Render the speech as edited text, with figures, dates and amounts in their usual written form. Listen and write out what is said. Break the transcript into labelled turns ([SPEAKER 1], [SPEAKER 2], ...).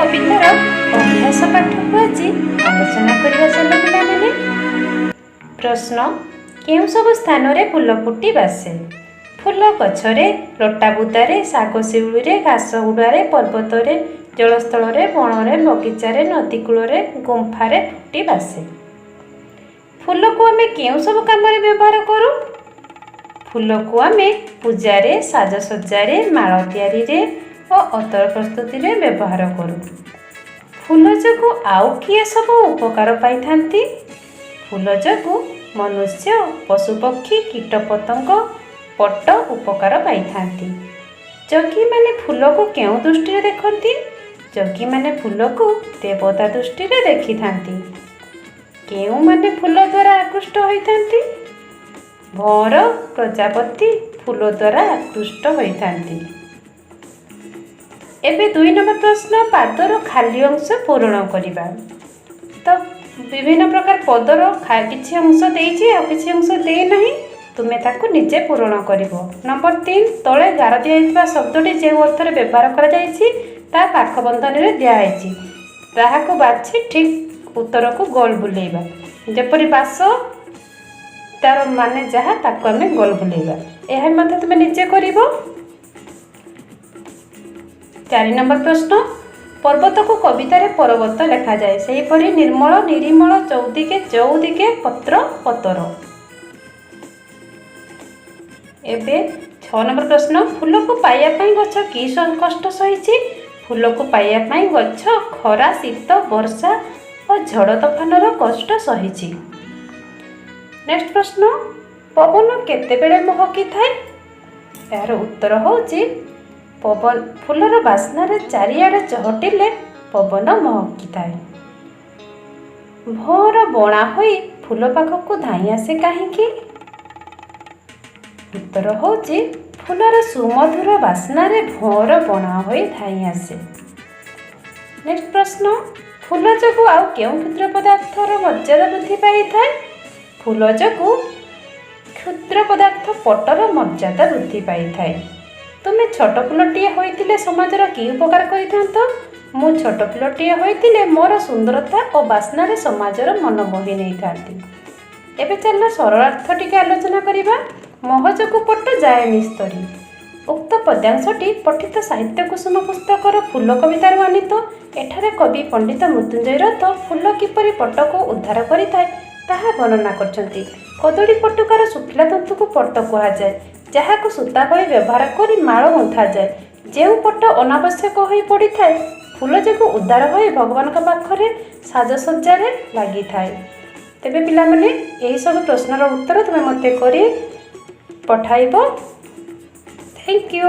[SPEAKER 1] कवितार अभ्यास पाठ को आज आलोचना करबा चलो पिलामाने। प्रश्न केउं सब स्थान रे फूल फुटी बासे? फूल गछरे, लटा बुदारे, शाग शिउळीरे, घास गुड़ारे, पर्वतरे, जलस्थलरे, बणरे, बगीचारे, नदी कूलरे, गुंफारे फुटी बासे। फूल को आमे केउं सब काम रे व्यवहार करू? फूल को आमे पूजारे, साजसज्जारे, माळ तैयारी और अतर प्रस्तुति रे व्यवहार करू। फूल जोगु आउ किए सब उपकार पाई थांती? फूल जोगु मनुष्य, पशुपक्षी, कीट पतंग पट्ट उपकार पाई थांती। जोगी माने फूल को केउं दृष्टि देखती? जोगी माने फूल को देवता दृष्टि देखी थांती। केउं माने फूल द्वारा आकृष्ट होई थांती? भंवर, प्रजापति फूल द्वारा आकृष्ट होई थांती। एबे 2 नंबर प्रश्न पादर खाली अंश पूरण करिबा। तो विभिन्न प्रकार पदर किछि अंश देइछि आ किछि अंश देइ नाही, तुमे ताकू निजे पूरण करिवो। नंबर 3 तळे गार दिया जायतिबा शब्दटी जे अर्थ रे व्यवहार करा जायछि ता पाख बंधन रे दिया आइछि, ताहाको बाछि ठीक उत्तर को गोल बुलेइबा। जेपरि बास तार माने जहा ताकू हमें गोल बुलेइबा। एहा मते तुमे निजे करिवो। 4 नंबर प्रश्न पर्वत को कविता रे पर्वत लिखा जाए, सेही परि निर्मल निरिमल चौदिके चौदिके पत्र पतर। एबे 6 नंबर प्रश्न फूल को पाइया पई गछ की कष्ट सहिछि? फूल को पाइया पई गछ खरा शीत वर्षा और झड़ तूफानर कष्ट सहिछि। नेक्स्ट प्रश्न पवन केते बेले महकी थाए? यार उत्तर होछि पवन फूलर बास्ना रे चारिआडे चहटिले पवन महकी थाए। भोर बणा होई फूल पाखक धाई आसे काहींकी? उत्तर होछि फूलर सुमधुर बास्ना रे भोर बणा होई धाई आसे। नेक्स्ट प्रश्न फूल जोगु आउ केउं क्षुद्र पदार्थर मर्यादा वृद्धि पाई थाए? फूल जोगु क्षुद्र पदार्थ पटर मर्यादा वृद्धि पाई थाए। तुमे छोट फूलटीए होइतिले समाजर की उपकार करिथांत? मु छोट फूलटीए होइतिले मोर सुंदरता और बास्ना रे समाजर मन मोहि नै थांती। एबे चल सरल अर्थ टिके आलोचना करिबा। महजकु पट जाए निस्तरी। उक्त पद्यांशटी पठित साहित्य कुसुम पुस्तकर फूल कवितार आनीत। एठारे कवि पंडित मृत्युंजय रथ फूल किपरि पट को उद्धार करिथाए ताहा वर्णना करछंती। कदड़ी पटुकार सुखिला तंतु को पट कहा जाए, जहाको सूता भଳି व्यवहार करी माळ गुंथा जाए। जेउ पट अनावश्यक होई पड़ी थाए फूल जोगु उद्धार होई भगवान का पाखरे साजसज्जारे लागि थाए। तेबे पिला माने एही सब प्रश्नर उत्तर तुमे मते करी पठाइबो। Thank you.